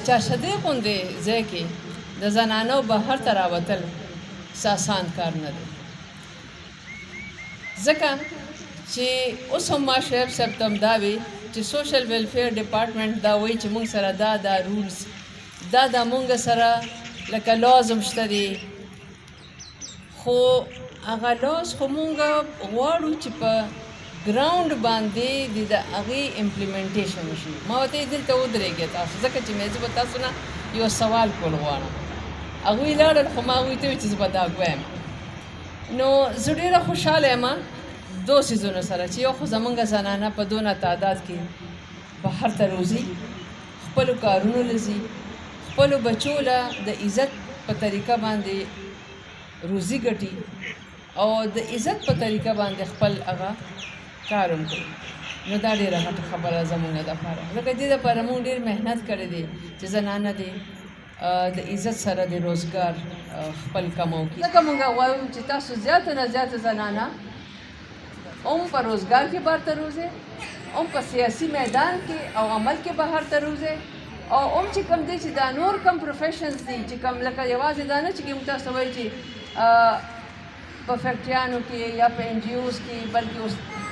چارشدې غوندې ځای کې د زنانو بهر ته راوتل څه آسان کار نه دی، ځکه چې اوس هم ما شعیب صاحب ته هم دا وی چې سوشل ویلفیر ډپارټمنټ دا وایي چې موږ سره دا رولز دا موږ سره لکه لاز هم شته دی، خو هغه لاز خو موږ غواړو چې په ګراوند باندې د هغې امپلیمنټیشن وشي. ما ورته ویل دلته ودرېږئ تاسو، ځکه چې زه به تاسو نه یو سوال کول غواړم. هغوی لاړل خو ما هغوی ته وویل چې زه به دا ګوایم. نو زه ډېره خوشحاله یم دو څیزونو سره چې یو خو زموږ زنانه په دونه تعداد کې بهر ته روزي، خپلو کارونو له ځي، خپلو بچو له د عزت په طریقه باندې روزي ګټي او د عزت په طریقه باندې خپل هغه کار هم کوي. نو دا ډېره غټه خبره زموږ دپاره، لکه دې دپاره موږ ډېر محنت کړی دی چې زنانه دې د عزت سره د روزګار خپل کمو کړي. ځکه موږ وایو چې تاسو زیاته نه زیاته زنانه هم په روزګار کې بهر ته روزئ، هم په سیاسي میدان کې او عمل کې بهر ته روزئ، او هم چې کوم دی چې دا نور کوم پروفیشنز دي چې کوم لکه یوازې دا نه چې موږ تاسو وایي چې په فیکټریانو کې یا په ان جی اوز کې بلکې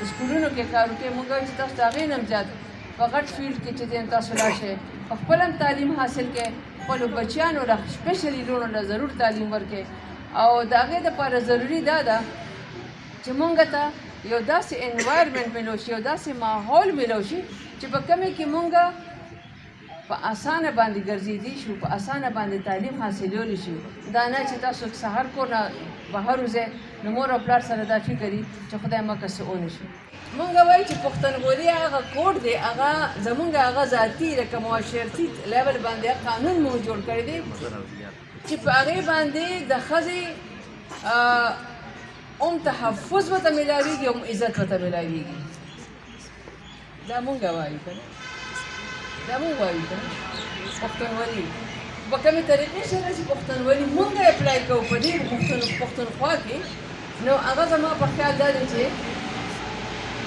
سکولونو کې کار وکړئ. موږ وایو چې تاسو د هغې نه هم زیات په غټ فیلډ کې چې دی تاسو لاړ شئ، په خپل هم تعلیم حاصل کړئ، خپلو بچیانو له سپیشلي لوڼو له ضرور تعلیم ورکړئ. او د هغې دپاره ضروري دا ده چې موږ ته یو داسې انوایرمنټ میلو شي، یو داسې ماحول میلو شي چې په کومې کې موږ په اسانه باندې ګرځېدی شو، په اسانه باندې تعلیم حاصلولی شي. دا نه چې تاسو سهار کور نه بهر وځئ نو مور او پلار سره دا فکر وي چې خدای مکه څه ونه شي. موږ وایو چې پښتونولي هغه کوډ دی، هغه زموږ هغه ذاتي لکه معاشرتي لیول باندې قانون موږ جوړ کړی دی چې په هغې باندې د ښځې هم تحفظ ورته میلاویږي، هم عزت ورته میلاویږي. دا موږ وایو که نه، دا موږ وایو که نه پښتونولي په کومې طریقې سره چې پښتونولي موږ اپلای کوو په دې پښتونخوا کې، نو هغه زما په خیال دا دی چې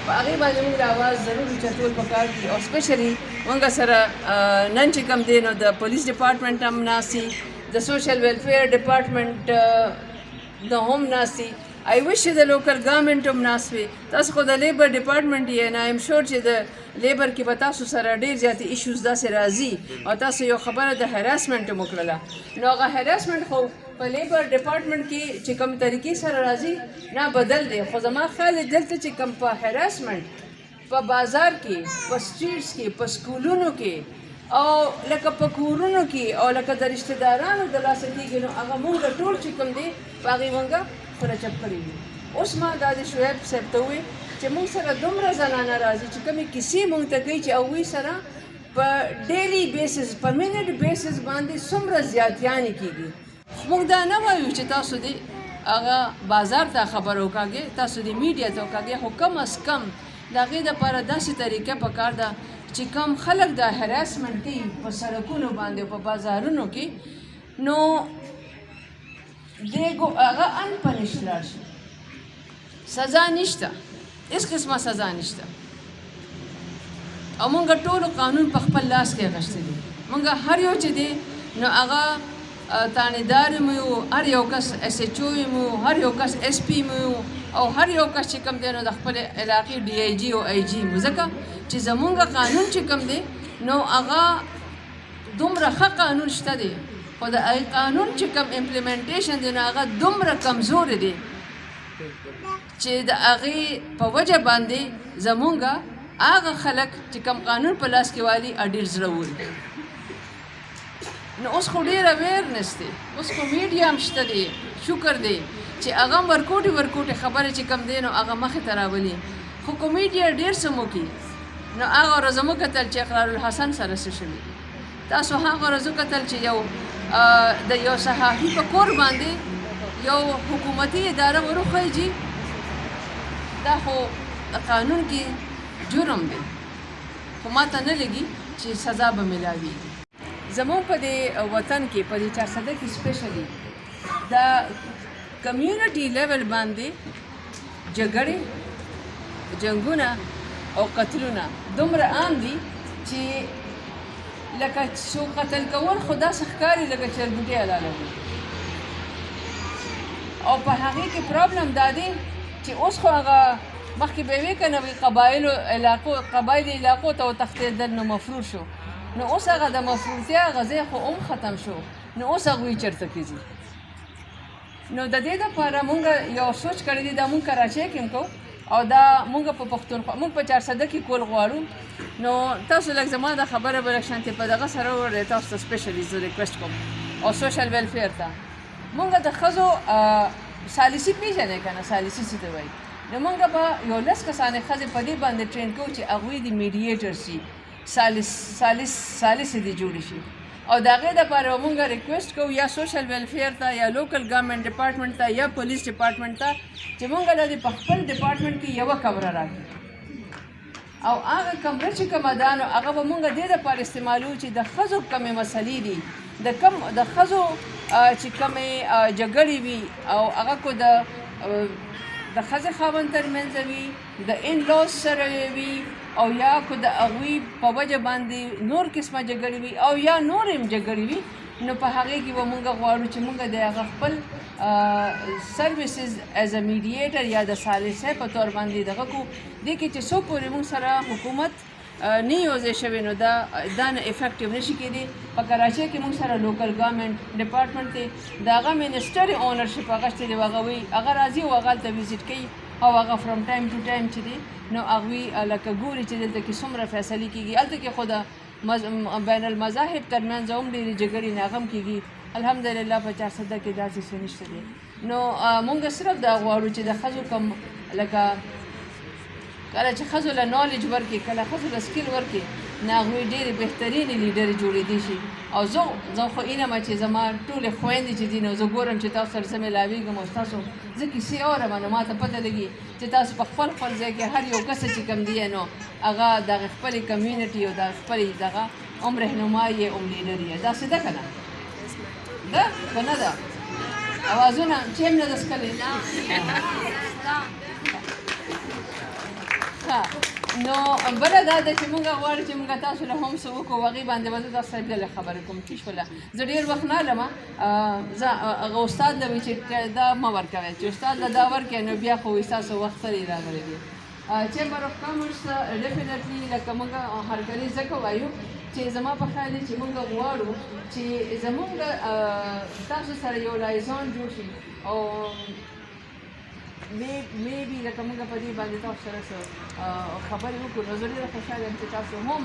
په هغې باندې موږ د اواز ضرور اوچتول پکار دي. او سپیشلي موږ سره نن چې کوم دی نو د پولیس ډپارټمنټ هم ناست دي، د سوشل ویلفیر ډپارټمنټ د هم ناست دي، آی وش چې د لوکل ګورنمنټ هم ناست وي. تاسو خو د لیبر ډپارټمنټ یې نه ایم شور چې د لیبر کې به تاسو سره ډېر زیاتې ایشوز داسې راځي. او تاسو یو خبره د هراسمنټ هم وکړله، نو هغه هراسمنټ خو په لیبر ډپارټمنټ کې چې کوم طریقې سره راځي نه بدل دی. خو زما خیال دی دلته چې کوم په هراسمنټ په بازار کې، په سټریټس کې، په سکولونو کې او لکه په کورونو کې او لکه د رشته دارانو د لاسه کېږي، نو هغه موږ ټول چې کوم دی په هغې موږ خوله چپ کړي وي. اوس ما دا د شعیب صاحب ته وویل چې موږ سره دومره زنانه راځي چې کومې کیسې موږ ته کوي چې هغوی سره په ډیلی بیسس په منټ بیسس باندې څومره زیاتیانې کېږي. موږ دا نه وایو چې تاسو دې هغه بازار ته خبر وکاږئ، تاسو دې میډیا ته وکاږئ، خو کم از کم د هغې دپاره داسې طریقه پکار ده چې کم خلک دا هراسمنټ کوي په سړکونو باندې او په بازارونو کې، نو هغه انپنش لاړ شي. سزا نشته، هېڅ قسمه سزا نشته. او موږ ټولو قانون په خپل لاس کې اخیستی دی. موږ هر یو چې دی نو هغه تانیدار مو یو، هر یو کس ایس ایچ او مو، هر یو کس ایس پی مو، او هر یو کس چې کوم دی نو د خپل علاقې ډي آی جي او آی جي مو. ځکه چې زموږ قانون چې کوم دی نو هغه دومره ښه قانون شته دی، خو د هغې قانون چې کوم امپلیمنټیشن دی نو هغه دومره کمزورې دی چې د هغې په وجه باندې زموږ هغه خلک چې کوم قانون په لاس کې والي ډېر زړور دي. نو اوس خو ډېر اویرنس دی، اوس خو میډیا هم شته دی، شکر دی چې هغه هم ورکوټې خبرې چې کوم دی نو هغه مخې ته راولي. خو که میډیا ډېر څه مو کوي نو هغه ورځ مو کتل چې اقرار الحسن سره څه شوي. تاسو هغه ورځ وکتل چې یو د یو صحافي په کور باندې یو حکومتي اداره وروخیږي. دا خو قانون کې جرم دی، خو ما ته نه لګي چې سزا به میلاویږي. زموږ په دې وطن کې په دې چارسده کې سپیشلي د کمیونټي لیول باندې جګړې، جنګونه او قتلونه دومره عام دي چې لکه څو قتل کول خو داسې ښکاري لکه چرګوټي حلالوي. او په هغې کې پرابلم دا دی چې اوس خو هغه مخکې به وی که نه وي قبایلو علاقو ته وتښتېدل نو مفرور شو، نو اوس هغه د مفرورتیا هغه ځای خو هم ختم شو، نو اوس هغوی چېرته کې ځي. نو د دې دپاره مونږ یو سوچ کړی دی دا مونږ کراچۍ کې هم کوو او دا مونږ په پښتونخوا مونږ په 400 کې کول غواړو. نو تاسو لږ زما د خبره به لږ شانتې په دغه سره ووایئ، تاسو ته سپیشلي زه ریکویسټ کوم او سوشل ویلفیر ته مونږ د ښځو سالسي پېژنئ که نه، سالسي څه ته وایي. نو مونږ به یو 10 کسانې ښځې په دې باندې ټرین کوو چې هغوی د میډیټر شي، سالسې دې جوړې شي. او د هغې دپاره مونږ ریکویسټ کوو یا سوشل ویلفیر ته یا لوکل ګورنمنټ ډپارټمنټ ته یا پولیس ډپارټمنټ ته چې مونږ له په خپل ډپارټمنټ کې یوه کمره راکړي او هغه کمره چې کومه ده نو هغه به مونږ دې دپاره استعمالوو چې د ښځو کمې مسلې دي، د ښځو چې کمې جګړې وي او هغه کو د ښځې خاوند ترمنځ وي، د ان لاز سره وي او یا کو د هغوی په وجه باندې نور قسمه جګړې وي او یا نور هم جګړې وي، نو په هغې کې به مونږ غواړو چې مونږ د هغه خپل سروسز ایز ا میډیټر یا د ثالثۍ په طور باندې دغه کو دې کې چې څو پورې مونږ سره حکومت نه یو ځای شوی نو دا نه افیکټیو نشي کېدی. په کراچۍ کې مونږ سره لوکل ګورنمنټ ډپارټمنټ دی، د هغه منسټر اونرشپ هغه چې دی هغه وایي هغه راځي او هغه هلته وزټ کوي او هغه فرام ټایم ټو ټایم چې دی نو هغوی لکه ګوري چې دلته کې څومره فیصلې کېږي. هلته کې خو د بین المذاهب ترمنځ هم ډېرې جګړې نه هم کېږي. الحمدلله په 400 کې داسې څه نشته دی. نو مونږ صرف دا غواړو چې د ښځو کم لکه کله چې ښځو له نالج ورکړي، کله ښځو له سکل ورکړي، نه هغوی ډېرې بهترینې لیډرې جوړېدی شي. او زه خو اینه چې زما ټولې خویندې چې دي نو زه ګورم چې تاسو سره څه میلاویږم او ستاسو زه کیسې اورم نو ما ته پته لګي چې تاسو په خپل ځای کې هر یو کس چې کوم دی نو هغه دغه خپلې کمیونټي او د خپلې دغه هم رهنمایي یې هم لیډر یې. داسې ده که نه ده که نه ده؟ اوازونه چې هم نه ده څکلی نو بله دا ده چې مونږ غواړو چې مونږ تاسو له هم څه وکړو، هغې باندې به زه تاسو سره بیا خبرې کوم. ټیک شوله، زه ډېر وخت نه لمه زه هغه استاد له وایي چې دا مه ورکوئ، چې استاد له دا ورکوئ نو بیا خو وایي ستاسو وخت سره یې راغلی دی. چیمبر اف کامرس ډیفینټلی لکه مونږ هرکلي ځکه وایو چې زما په خیال دی چې مونږ غواړو چې زمونږ تاسو سره یو لایزان جوړ شي او میبي لکه مونږ په دې باندې تاسو سره خبرې وکړو. نو زه ډېره خوشحاله یم چې تاسو هم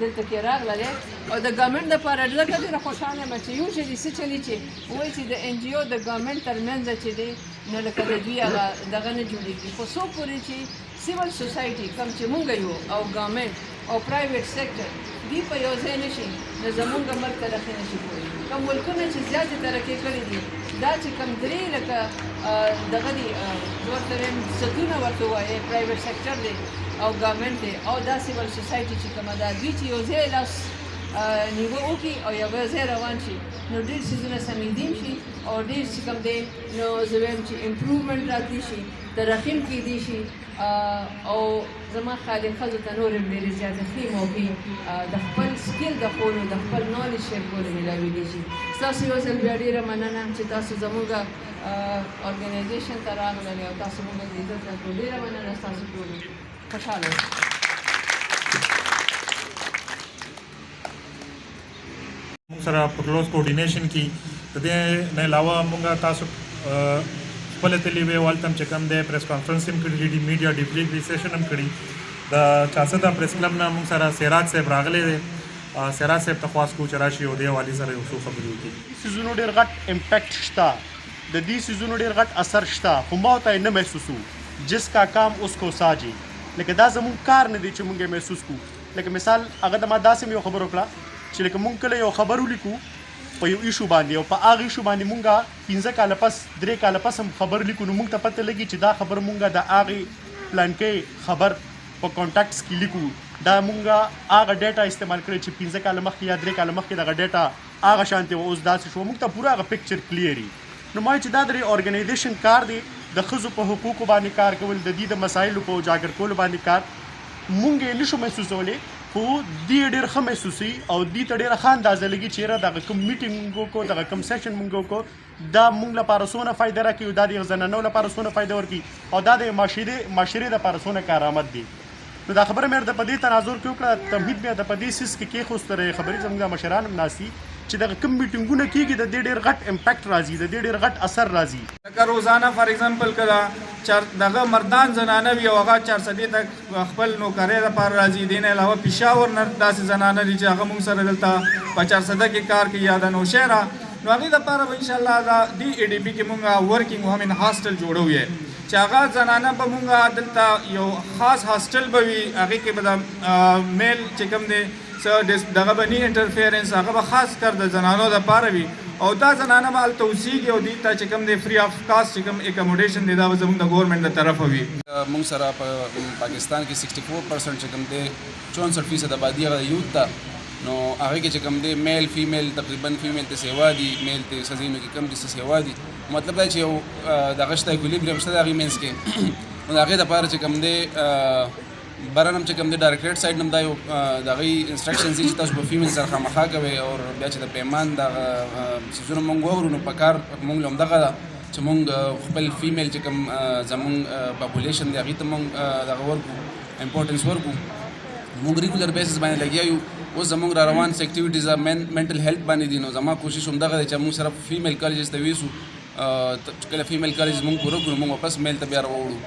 دلته کې راغللی او د ګورنمنټ دپاره لکه ډېره خوشحاله یم چې یوژلي څه چلي چې وایي چې د ان جي او د ګورنمنټ ترمنځ چې دی نو لکه د دوی هغه دغه نه جوړېږي، خو څو پورې چې سیول سوسایټي کوم چې مونږ یو او ګورنمنټ او پرایویټ سیکټر دوی په یو ځای نه شي نو زمونږ ملک ترقي نه شي کولی. کوم ملکونه چې زیاتې ترقي کړي دي دا چې کوم درې لکه دغه دي ورته وایم ستونه ورته وایي پرایویټ سیکټر دی او ګورنمنټ دی او دا سیول سوسایټي چې کومه ده دوی چې یو ځای لاس نیوه وکړي او یو ځای روان شي نو ډېر څیزونه سمیدین شي او ډېر چې کوم دی نو زه وایم چې امپروومنټ راتلی شي، ترقي هم کېدی شي او زما خیال ښځو ته نور هم ډېرې زیاتې ښې موقع د خپل سکل د ښوولو د خپل نالج شیر کولو میلاویدی شي. ستاسو یو ځل بیا ډېره مننه چې تاسو زموږ ارګنایزیشن ته راغللی او تاسو موږ د عزت راکړو. ډېره مننه ستاسو ټولو، خوشحاله یم. موږ سره په کلوز کوارډینیشن کې د دې نه علاوه موږ تاسو خپل تللی وی والتم چې کوم دی پریس کانفرنس هم کړی دی، میډیا ډیپلیګری سیشن هم کړی د 400 پریس کلب نه موږ سره سراج صاحب راغلی دی. سراج صاحب ته خواست کوو چې راشي او دې حوالې سره یو څو خبرې وکړي. سیزونو ډېر غټ امپیکټ شته، د دې سیزونو ډېر غټ اثر شته، خو ما ته یې نه محسوسو. جس کا کام اس کو ساجي، لکه دا زموږ کار نه دی چې موږ یې محسوس کړو. لکه مثال هغه د ما داسې یو خبر وکړه چې لکه موږ کله یو خبر ولیکو په یو ایشو باندې او په هغه ایشو باندې مونږ 15 کاله پس 3 کاله پس هم خبر لیکو نو مونږ ته پته لګي چې دا خبر مونږ د هغې پلان کې خبر په کانټاکټس کې لیکو، دا مونږ هغه ډیټا استعمال کړی چې 15 کاله مخکې یا 3 کاله مخکې دغه ډیټا هغه شانتې اوس داسې شو. مونږ ته پوره هغه پکچر کلیري. نو ما چې دا د ارګنایزیشن کار دی د ښځو په حقوقو باندې کار کول، د دې د مسایلو په اجاګر کولو باندې کار، مونږ یې نشو محسوسولی خو دې ډېر ښه محسوسي او دې ته ډېره ښه اندازه لګي چې یاره دغه کوم میټینګ مونږ وکړو دغه کوم سیشن مونږ وکړو دا مونږ لپاره څونه فایده راکوي او دا د زنانو لپاره څونه فایده ورکوي او دا د معاشرې لپاره څونه کارآمد دی. نو دا خبره مې د په دې تناظر کې وکړه تمهید مې د په دې سیس کې کېښوست خبرې زموږ مشران هم ناست دي چې دغه کوم میټینګونه کېږي د دې ډېر غټ امپیکټ راځي د دې ډېر غټ اثر راځي. لکه روزانه فار ایگزامپل کله دغه مردان زنانه وي او هغه 400 تک خپل نوکرۍ لپاره راځي. دې نه علاوه پېښور نه داسې زنانه دي چې هغه موږ سره دلته په 400 کې کار کوي یا د نوشهره. نو هغې لپاره به انشاءالله دا دې ADB کې موږ ورکینګ وومن هاسټل جوړو چې هغه زنانه به موږ دلته یو خاص هاسټل به وي هغې کې به د میل چې کوم دی دغه به نی انټرفیرنس هغه به خاص کر د زنانو دپاره وي او دا زنانه به هلته اوسېږي او دې ته چې کوم دی فری آف کاسټ چې کوم اکاموډیشن دی دا به زموږ د ګورنمنټ د طرفه وي. موږ سره په پاکستان کې 64% چې کوم دی 64% آبادي هغه یوت ته نو هغې کې چې کوم دی میل فیمیل تقریبا فیمیل ته سیوا دي میل ته ښځینو کې کم دي څه سیوا دي. مطلب دا چې یو دغه شته اکولیبریم شته د هغې منځ کې نو د هغې دپاره چې کوم دی برن هم چې کوم دی ډایرکټریټ سایډ نه هم دا یو د هغوی انسټرکشنز دي چې تاسو به فیمیل سره خامخا کوئ او بیا چې د پیمان دغه څیزونه مونږ واورو نو په کار مونږ له همدغه ده چې مونږ خپل فیمیل چې کوم زمونږ پاپولیشن دی هغې ته مونږ دغه ورکړو امپورټنس ورکړو. مونږ ریګولر بیسس باندې لګیا یو اوس زمونږ را روان څه اکټیویټیز منټل هیلث باندې دي نو زما کوشش همدغه دی چې مونږ صرف فیمیل کالجز ته ویسو کله فیمیل کالج مونږ پوره کړو مونږ واپس میل ته بیا راوړو.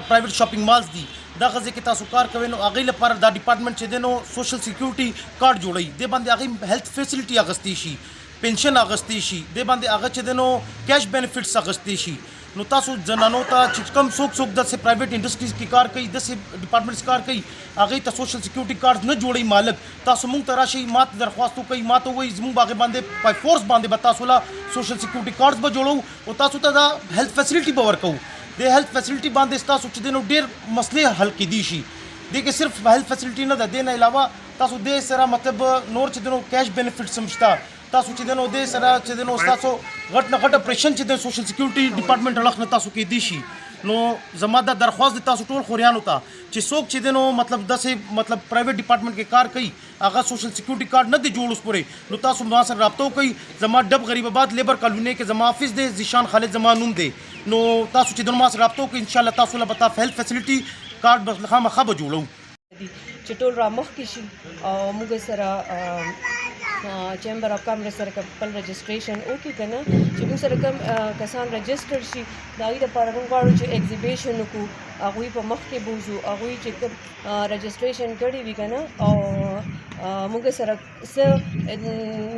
پرایویټ شاپینګ مالز دي دغه ځای کې تاسو کار کوئ نو هغې لپاره دا ډپارټمنټ چې دی نو سوشل سیکیورټي کارډ جوړوي دې باندې هغې هیلث فیسلټي اخیستی شي پنشن اخیستی شي دې باندې هغه چې دی نو کیش بینیفټس اخیستی شي. نو تاسو زنانو ته چې کوم څوک داسې پرایویټ انډسټریز کې کار کوي داسې ډپارټمنټس کار کوي هغې ته سوشل سیکیورټي کارډ نه جوړوي مالک تاسو مونږ ته راشئ ما ته درخواست وکوئ ما ته ووایي زموږ هغې باندې پای فورس باندې به تاسو له سوشل سیکیورټي کارډز به جوړو او تاسو ته دا هیلث فیسلټي به ورکوو. د هیلث فیسلټي باندې ستاسو چې دی نو ډېر مسلې حل کیدی شي. دې کې صرف هیلث فیسلټي نه ده دې نه علاوه تاسو دې سره مطلب نور چې دی نو کیش بینیفټس هم شته تاسو چې دی نو دې سره چې دی نو ستاسو غټ نه غټ اپریشن چې دی سوشل سیکیورټي ډپارټمنټ اړخ نه تاسو کیدی شي. نو زما دا درخواست دی تاسو ټول خوریانو ته چې څوک چې دی نو مطلب داسې مطلب پرایویټ ډپارټمنټ کې کار کوي هغه سوشل سیکیورټي کارډ نه دی جوړ اوس پورې نو تاسو ما سره رابطه وکړئ. زما ډب غریب آباد لیبر کالونۍ کې زما آفس دی ذیشان خالد زما نوم دی نو تاسو چې د ما سره رابطه وکړئ انشاءالله تاسو له به تا هیلث فیسلټي کارډ به خامخا به جوړو. چې ټول را مخکې شي او موږ سره چیمبر اف کامرس سره خپل رجسټریشن وکړي که نه چې موږ سره کوم کسان رجسټر شي د هغوی دپاره موږ غواړو چې ایګزیبیشن وکړو هغوی په مخکې بوځو هغوی چې کوم رجسټریشن کړي وي که نه او موږ سره څه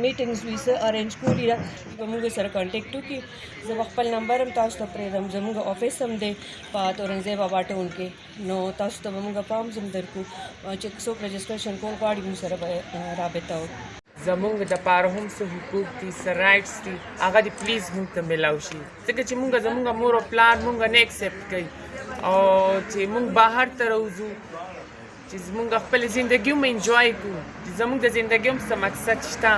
میټینګز وي څه ارینج کړي به موږ سره کانټیکټ وکړي. زه به خپل نمبر هم تاسو ته پرېږدم زموږ آفس هم دی په تورنځای بابا ټاون کې نو تاسو ته به موږ فارمز هم درکړو چې څوک رجسټریشن کول غواړي موږ سره به رابطه وکړو. زمونږ دپاره هم څه حقوق دي څه رایټس دي هغه دې پلیز موږ ته میلاو شي ځکه چې موږ زموږ مور او پلار موږ نه اکسپټ کوي او چې موږ بهر ته راوځو چې زموږ خپل زندګي هم انجوای کړو چې زموږ د زندګي هم څه مقصد شته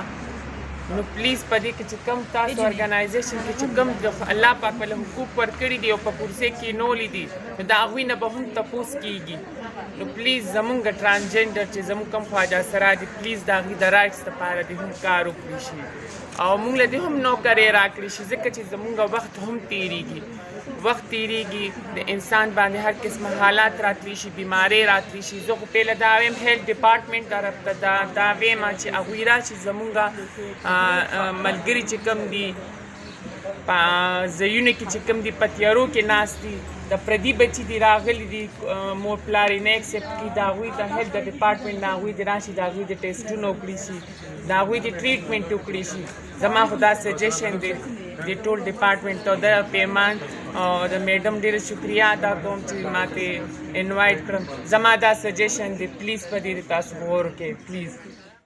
نو پلیز په دې کې چې کوم تاسو ارګنایزیشن کې چې کوم د الله پاک ولې حقوق ورکړي دي او په پورسې کې نولي دي نو د هغوی نه به هم تپوس کېږي نو پلیز زمونږ ټرانسجنډر چې زمونږ کوم خواجه سره دي پلیز د هغوی د رایټس دپاره دې هم کار وکړي شي او موږ له دې هم نوکرۍ راکړي شي ځکه چې زمونږ وخت هم تیریږي د انسان باندې هر قسمه حالات راتلی شي بیمارۍ راتلی شي زه خو پهله دا وایم هیلث ډپارټمنټ طرف ته دا وایم چې هغوی راشي زمونږ ملګري چې کوم دي په ځایونو کې چې کوم دي په تیارو کې ناست دي د پردي بچي دي راغلي دي مور پلار یې نه اکسپټ کړي د هغوی د هیلث د ډپارټمنټ نه هغوی د راشي د هغوی د ټیسټونه وکړي شي د هغوی د ټریټمنټ وکړي شي زما خو دا سجیشن دی د ټول ډپارټمنټ ته د پیمان او د میډم ډېره شکریه ادا کوم چې ما ته انوایټ کړم زما دا سجیشن دی پلیز په دې تاسو غور وکړئ پلیز